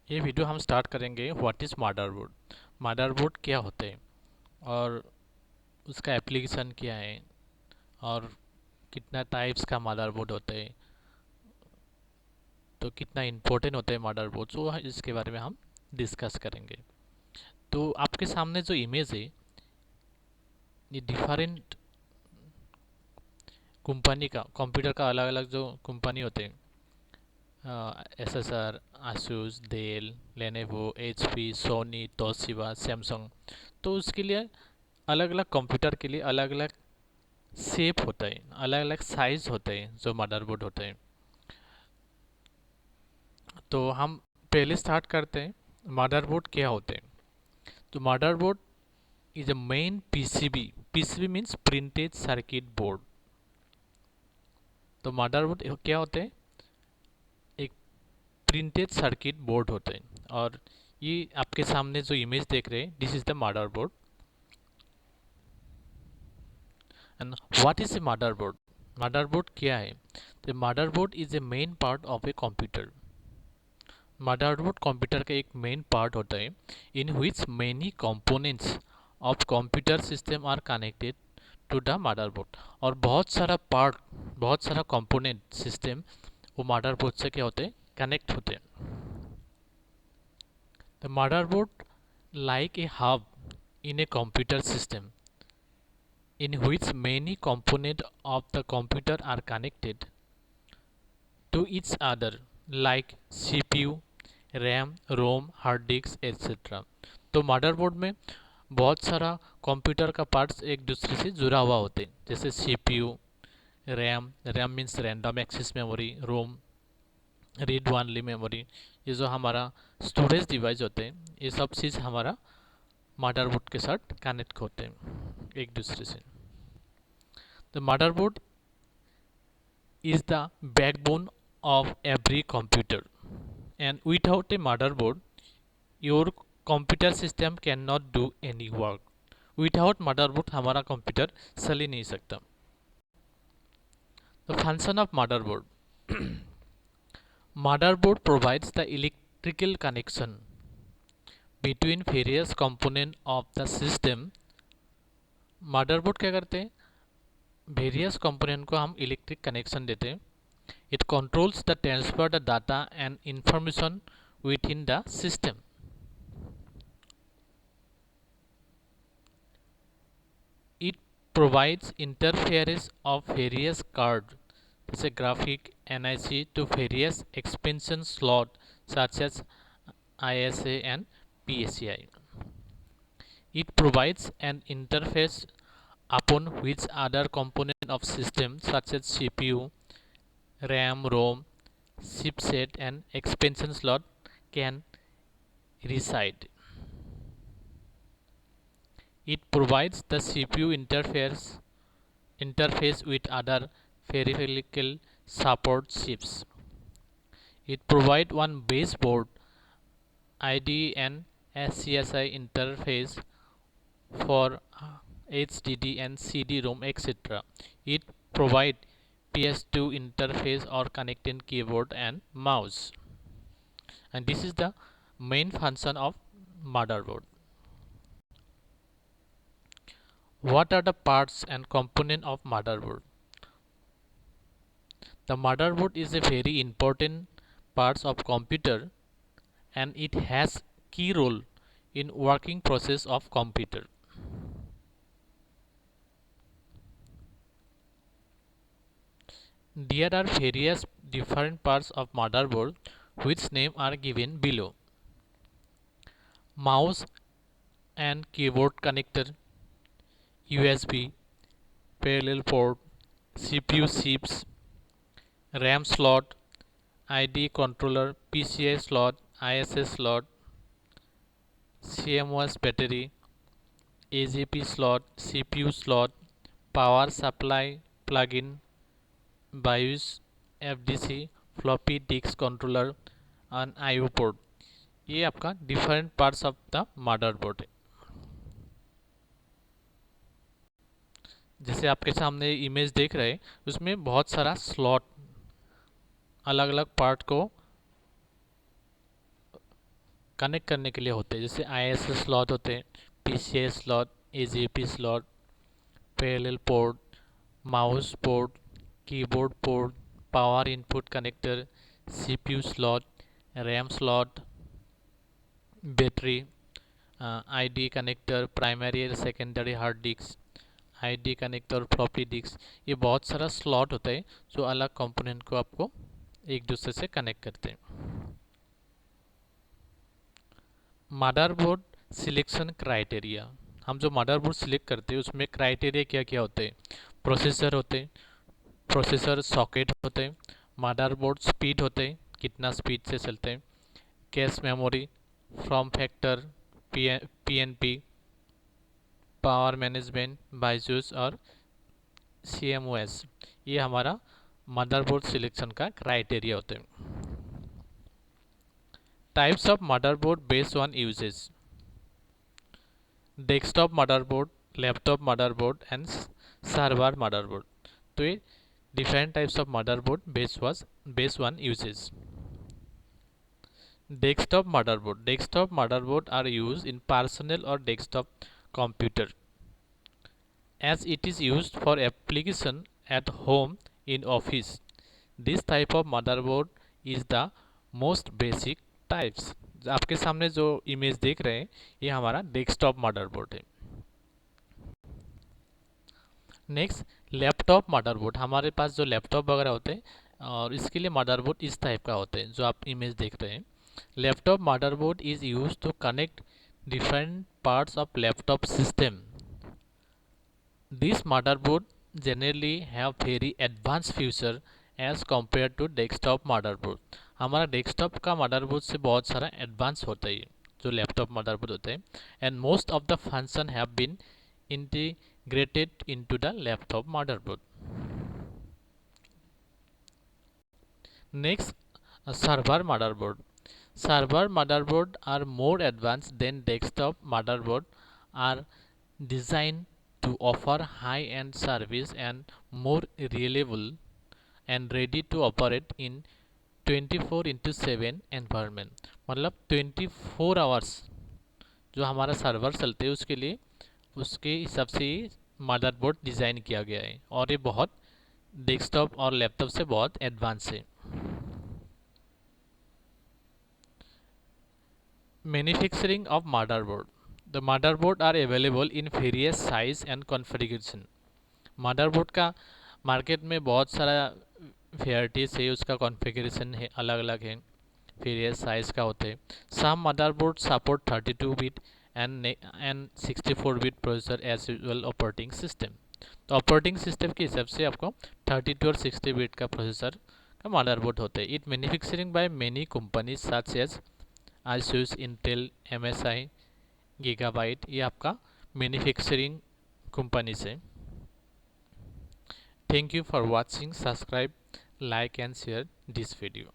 ये वीडियो हम स्टार्ट करेंगे व्हाट इज़ मदरबोर्ड। मदरबोर्ड क्या होते हैं और उसका एप्लीकेशन क्या है और कितना टाइप्स का मदरबोर्ड होता है, तो कितना इम्पोर्टेंट होता है मदरबोर्ड, तो इसके बारे में हम डिस्कस करेंगे। तो आपके सामने जो इमेज है ये डिफरेंट कंपनी का कंप्यूटर का अलग अलग जो कंपनी होते हैं, एसएसआर, Asus, Dell, Lenovo, HP, Sony, Toshiba, Samsung. तो उसके लिए अलग अलग कंप्यूटर के लिए अलग अलग शेप होता है, अलग अलग साइज होते हैं जो मदरबोर्ड होते हैं। तो हम पहले स्टार्ट करते हैं मदरबोर्ड क्या होते हैं। तो motherboard is a main PCB. PCB means printed circuit board. तो मदरबोर्ड क्या होते हैं? एक प्रिंटेड सर्किट बोर्ड होते हैं। और ये आपके सामने जो इमेज देख रहे हैं, this is the motherboard. And what is a motherboard? Motherboard क्या है? तो motherboard is a main part of a computer. Motherboard computer का एक मेन पार्ट होता है in which many components of computer system are connected to the motherboard. और बहुत सारा पार्ट, बहुत सारा कंपोनेंट सिस्टम वो मदरबोर्ड से क्या होते हैं? कनेक्ट होते हैं। The motherboard like a hub in a computer system in which many components of the computer are connected to each other like CPU, RAM, ROM, hard disk etc. तो motherboard में बहुत सारा कंप्यूटर का parts एक दूसरे से जुड़ा हुआ होते हैं, जैसे CPU, RAM, RAM means random access memory, ROM read only memory. ये जो हमारा स्टोरेज डिवाइस होते हैं, ये सब चीज़ हमारा मदरबोर्ड के साथ कनेक्ट होते हैं एक दूसरे से। The motherboard is the backbone of every computer, and without a motherboard your computer system cannot do any work. Without motherboard हमारा कंप्यूटर चल ही नहीं सकता। The function of motherboard. Motherboard provides the electrical connection between various component of the system. Motherboard क्या करते हैं? Various component को हम electric connection देते हैं। It controls the transfer the data and information within the system. It provides interface of various cards, such as graphic, NIC, to various expansion slots such as ISA and PCI. It provides an interface upon which other components of system such as CPU, RAM, ROM, chipset and expansion slot can reside. It provides the CPU interface with other peripheral support chips. It provides one baseboard IDE and SCSI interface for HDD and CD-ROM etc. It provides PS2 interface or connecting keyboard and mouse. And this is the main function of motherboard. What are the parts and components of motherboard? The motherboard is a very important part of computer and it has key role in working process of computer. There are various different parts of motherboard which name are given below. Mouse and keyboard connector, USB, parallel port, CPU chips, RAM slot, ID controller, PCI slot, ISS slot, CMOS battery, AGP slot, CPU slot, power supply plug-in, BIOS, FDC, floppy disk controller and IO port। ये आपका different parts of the motherboard है। जैसे आपके सामने image देख रहे हैं, उसमें बहुत सारा स्लॉट अलग अलग पार्ट को कनेक्ट करने के लिए होते हैं, जैसे ISS स्लॉट होते हैं, PCI slot, AGP slot, parallel port, mouse port, keyboard port, power input connector, CPU slot, RAM slot, battery, ID connector, primary और secondary hard disk, ID connector, floppy disk, ये बहुत सारा स्लॉट होता है जो अलग कंपोनेंट को आपको एक दूसरे से कनेक्ट करते हैं। मदरबोर्ड सिलेक्शन क्राइटेरिया, हम जो मदरबोर्ड सिलेक्ट करते हैं उसमें क्राइटेरिया क्या क्या होते हैं? प्रोसेसर होते हैं, प्रोसेसर सॉकेट होते हैं, मदरबोर्ड स्पीड होते हैं, कितना स्पीड से चलते हैं, cache memory, form factor, PNP, power management, Byju's और CMOS, ये हमारा मदरबोर्ड सिलेक्शन का क्राइटेरिया होते हैं। Types of motherboard based on uses: desktop motherboard, laptop motherboard and server motherboard. तो ये different types of motherboard based on uses. Desktop motherboard are used in personal or desktop computer, as it is used for application at home in office. This type of motherboard is the most basic types. आपके सामने जो image देख रहे हैं ये हमारा desktop motherboard है। Next, laptop motherboard, हमारे पास जो लैपटॉप वगैरह होते हैं और इसके लिए मदरबोर्ड इस टाइप का होते हैं जो आप इमेज देख रहे हैं। Laptop motherboard is used to connect different parts of laptop system. These motherboard generally have very advanced feature as compared to desktop motherboard. हमारा डेस्कटॉप का मदरबोर्ड से बहुत सारा एडवांस होता है जो लैपटॉप मदरबोर्ड होते हैं, and most of the function have been integrated into the laptop motherboard. Next, server motherboard. Server motherboard are more advanced than desktop motherboard, are designed to offer high-end service and more reliable and ready to operate in 24/7 environment। मतलब 24 hours जो हमारा server चलते हैं उसके लिए उसके हिसाब से ही मदरबोर्ड डिज़ाइन किया गया है और ये बहुत डेस्कटॉप और लैपटॉप से बहुत एडवांस है। Manufacturing of motherboard, the motherboard are available in various size and configuration. Motherboard का मार्केट में बहुत सारा वेराइटीज़ है, उसका कॉन्फ़िगरेशन है अलग अलग है, वेरियस साइज का होते हैं। Some motherboard support 32 bit and 64 bit processor as usual operating system. तो ऑपरेटिंग सिस्टम के हिसाब से आपको 32 और 60 बिट का प्रोसेसर का मदरबोर्ड होता है। It manufacturing by many companies such as Asus, Intel, MSI, Gigabyte, ये आपका मैन्युफैक्चरिंग कंपनी से। Thank you for watching, subscribe, like and share this video.